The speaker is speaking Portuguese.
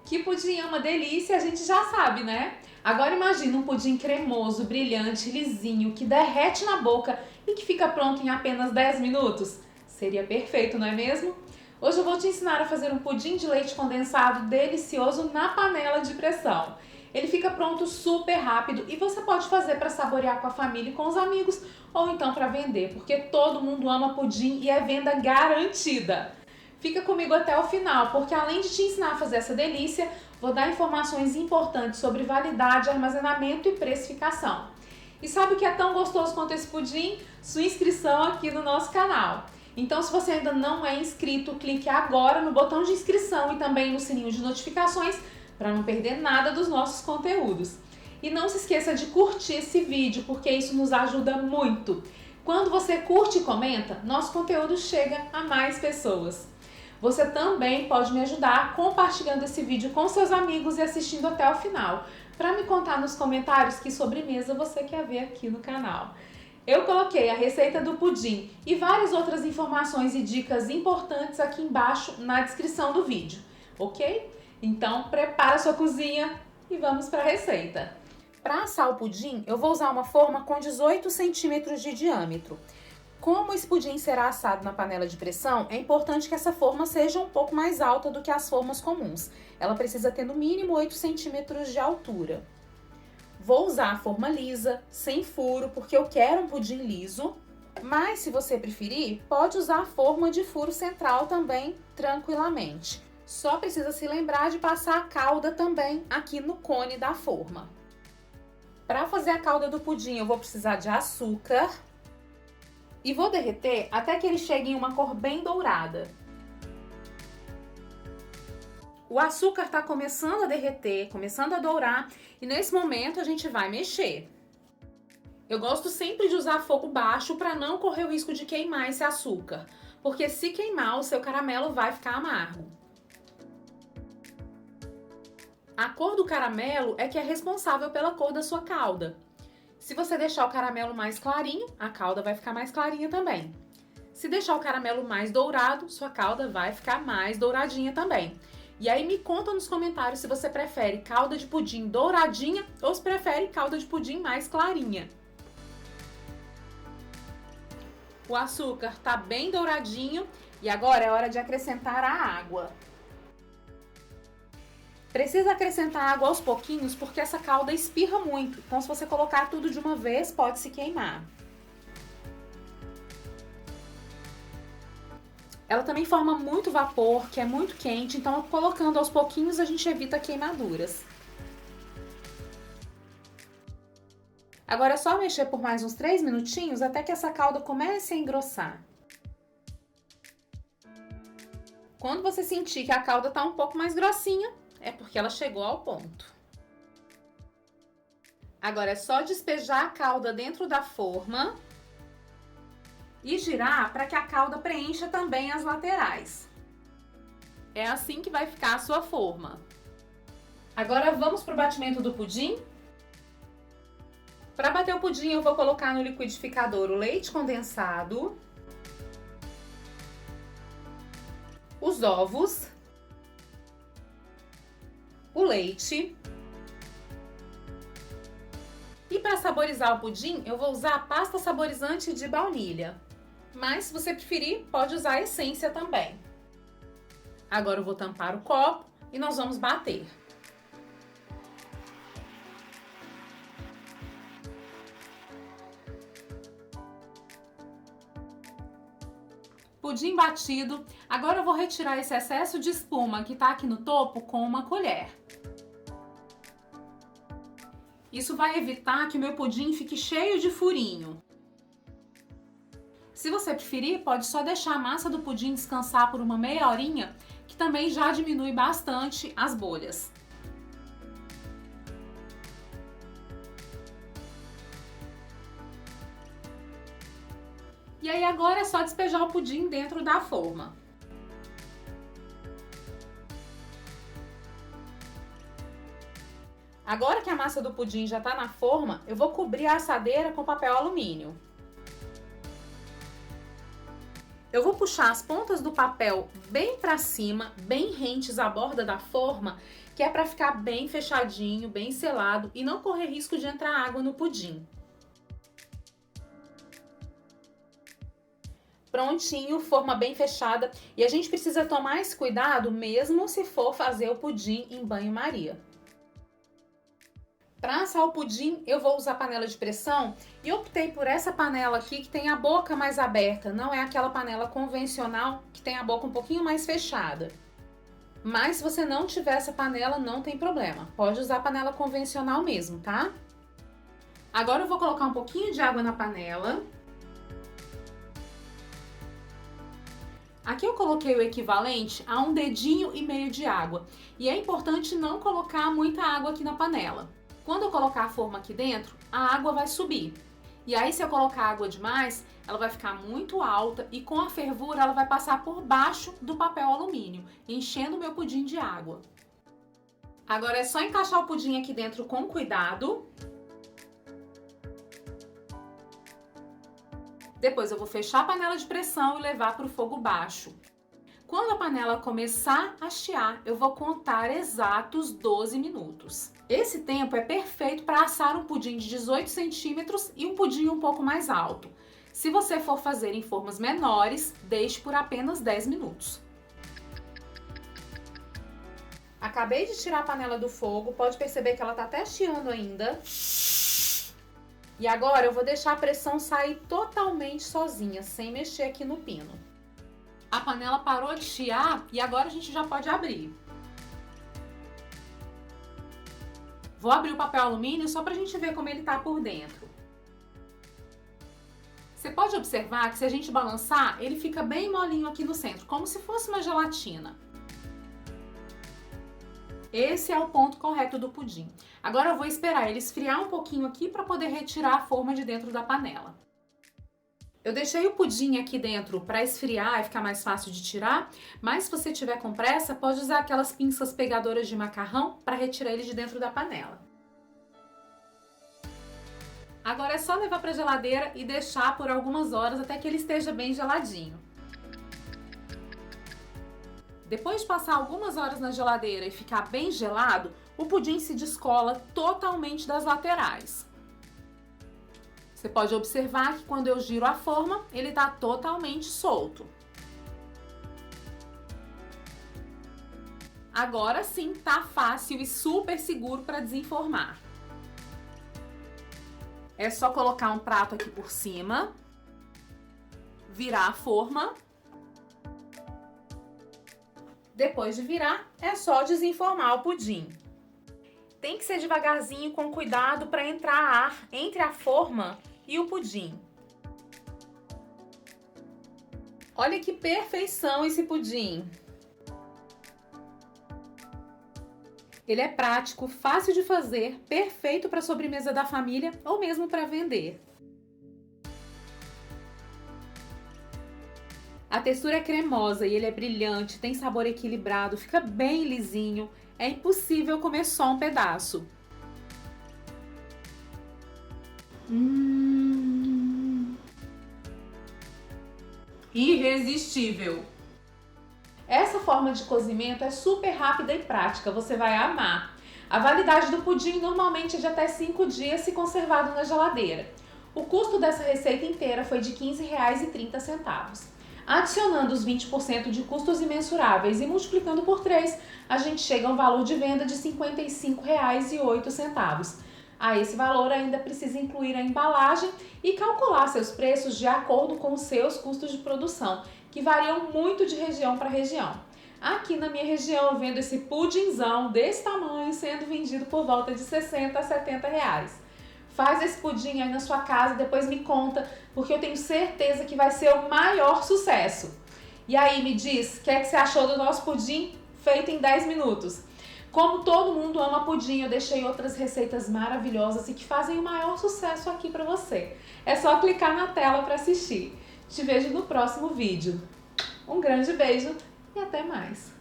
Que pudim é uma delícia, a gente já sabe, né? Agora imagina um pudim cremoso, brilhante, lisinho, que derrete na boca e que fica pronto em apenas 10 minutos. Seria perfeito, não é mesmo? Hoje eu vou te ensinar a fazer um pudim de leite condensado delicioso na panela de pressão. Ele fica pronto super rápido e você pode fazer para saborear com a família e com os amigos ou então para vender, porque todo mundo ama pudim e é venda garantida. Fica comigo até o final, porque além de te ensinar a fazer essa delícia, vou dar informações importantes sobre validade, armazenamento e precificação. E sabe o que é tão gostoso quanto esse pudim? Sua inscrição aqui no nosso canal. Então, se você ainda não é inscrito, clique agora no botão de inscrição e também no sininho de notificações para não perder nada dos nossos conteúdos. E não se esqueça de curtir esse vídeo, porque isso nos ajuda muito. Quando você curte e comenta, nosso conteúdo chega a mais pessoas. Você também pode me ajudar compartilhando esse vídeo com seus amigos e assistindo até o final, para me contar nos comentários que sobremesa você quer ver aqui no canal. Eu coloquei a receita do pudim e várias outras informações e dicas importantes aqui embaixo na descrição do vídeo, ok? Então prepara sua cozinha e vamos para a receita. Para assar o pudim, eu vou usar uma forma com 18 centímetros de diâmetro. Como esse pudim será assado na panela de pressão, é importante que essa forma seja um pouco mais alta do que as formas comuns. Ela precisa ter no mínimo 8 centímetros de altura. Vou usar a forma lisa, sem furo, porque eu quero um pudim liso. Mas se você preferir, pode usar a forma de furo central também, tranquilamente. Só precisa se lembrar de passar a calda também aqui no cone da forma. Para fazer a calda do pudim, eu vou precisar de açúcar. E vou derreter até que ele chegue em uma cor bem dourada. O açúcar está começando a derreter, começando a dourar, e nesse momento a gente vai mexer. Eu gosto sempre de usar fogo baixo para não correr o risco de queimar esse açúcar, porque se queimar, o seu caramelo vai ficar amargo. A cor do caramelo é que é responsável pela cor da sua calda. Se você deixar o caramelo mais clarinho, a calda vai ficar mais clarinha também. Se deixar o caramelo mais dourado, sua calda vai ficar mais douradinha também. E aí me conta nos comentários se você prefere calda de pudim douradinha ou se prefere calda de pudim mais clarinha. O açúcar tá bem douradinho e agora é hora de acrescentar a água. Precisa acrescentar água aos pouquinhos porque essa calda espirra muito, então se você colocar tudo de uma vez pode se queimar. Ela também forma muito vapor, que é muito quente, então colocando aos pouquinhos a gente evita queimaduras. Agora é só mexer por mais uns 3 minutinhos até que essa calda comece a engrossar. Quando você sentir que a calda está um pouco mais grossinha, é porque ela chegou ao ponto. Agora é só despejar a calda dentro da forma e girar para que a calda preencha também as laterais. É assim que vai ficar a sua forma. Agora vamos para o batimento do pudim? Para bater o pudim eu vou colocar no liquidificador o leite condensado, os ovos, o leite. E para saborizar o pudim, eu vou usar pasta saborizante de baunilha. Mas se você preferir, pode usar essência também. Agora eu vou tampar o copo e nós vamos bater. Pudim batido. Agora eu vou retirar esse excesso de espuma que tá aqui no topo com uma colher. Isso vai evitar que o meu pudim fique cheio de furinho. Se você preferir, pode só deixar a massa do pudim descansar por uma meia horinha, que também já diminui bastante as bolhas. E aí agora é só despejar o pudim dentro da forma. Agora que a massa do pudim já está na forma, eu vou cobrir a assadeira com papel alumínio. Eu vou puxar as pontas do papel bem para cima, bem rentes à borda da forma, que é para ficar bem fechadinho, bem selado e não correr risco de entrar água no pudim. Prontinho, forma bem fechada, e a gente precisa tomar esse cuidado mesmo se for fazer o pudim em banho-maria. Para assar o pudim, eu vou usar panela de pressão e optei por essa panela aqui que tem a boca mais aberta, não é aquela panela convencional que tem a boca um pouquinho mais fechada. Mas se você não tiver essa panela, não tem problema, pode usar a panela convencional mesmo, tá? Agora eu vou colocar um pouquinho de água na panela. Aqui eu coloquei o equivalente a 1,5 dedinho de água. E é importante não colocar muita água aqui na panela. Quando eu colocar a forma aqui dentro, a água vai subir. E aí se eu colocar água demais, ela vai ficar muito alta e com a fervura ela vai passar por baixo do papel alumínio, enchendo o meu pudim de água. Agora é só encaixar o pudim aqui dentro com cuidado. Depois eu vou fechar a panela de pressão e levar para o fogo baixo. Quando a panela começar a chiar, eu vou contar exatos 12 minutos. Esse tempo é perfeito para assar um pudim de 18 centímetros e um pudim um pouco mais alto. Se você for fazer em formas menores, deixe por apenas 10 minutos. Acabei de tirar a panela do fogo, pode perceber que ela está até chiando ainda. E agora eu vou deixar a pressão sair totalmente sozinha, sem mexer aqui no pino. A panela parou de chiar e agora a gente já pode abrir. Vou abrir o papel alumínio só pra gente ver como ele tá por dentro. Você pode observar que se a gente balançar, ele fica bem molinho aqui no centro, como se fosse uma gelatina. Esse é o ponto correto do pudim. Agora eu vou esperar ele esfriar um pouquinho aqui para poder retirar a forma de dentro da panela. Eu deixei o pudim aqui dentro para esfriar e ficar mais fácil de tirar, mas se você tiver com pressa, pode usar aquelas pinças pegadoras de macarrão para retirar ele de dentro da panela. Agora é só levar para a geladeira e deixar por algumas horas até que ele esteja bem geladinho. Depois de passar algumas horas na geladeira e ficar bem gelado, o pudim se descola totalmente das laterais. Você pode observar que quando eu giro a forma, ele está totalmente solto. Agora sim tá fácil e super seguro para desenformar. É só colocar um prato aqui por cima, virar a forma. Depois de virar, é só desenformar o pudim. Tem que ser devagarzinho, com cuidado para entrar ar entre a forma e o pudim. Olha que perfeição esse pudim! Ele é prático, fácil de fazer, perfeito para sobremesa da família ou mesmo para vender. A textura é cremosa e ele é brilhante, tem sabor equilibrado, fica bem lisinho. É impossível comer só um pedaço. Irresistível! Essa forma de cozimento é super rápida e prática, você vai amar. A validade do pudim normalmente é de até 5 dias se conservado na geladeira. O custo dessa receita inteira foi de R$ 15,30. Adicionando os 20% de custos imensuráveis e multiplicando por 3, a gente chega a um valor de venda de R$ 55,08. A esse valor ainda precisa incluir a embalagem e calcular seus preços de acordo com os seus custos de produção, que variam muito de região para região. Aqui na minha região eu vendo esse pudinzão desse tamanho sendo vendido por volta de R$ 60 a R$ 70. Faz esse pudim aí na sua casa e depois me conta, porque eu tenho certeza que vai ser o maior sucesso. E aí, me diz, o que é que você achou do nosso pudim feito em 10 minutos? Como todo mundo ama pudim, eu deixei outras receitas maravilhosas e que fazem o maior sucesso aqui para você. É só clicar na tela para assistir. Te vejo no próximo vídeo. Um grande beijo e até mais!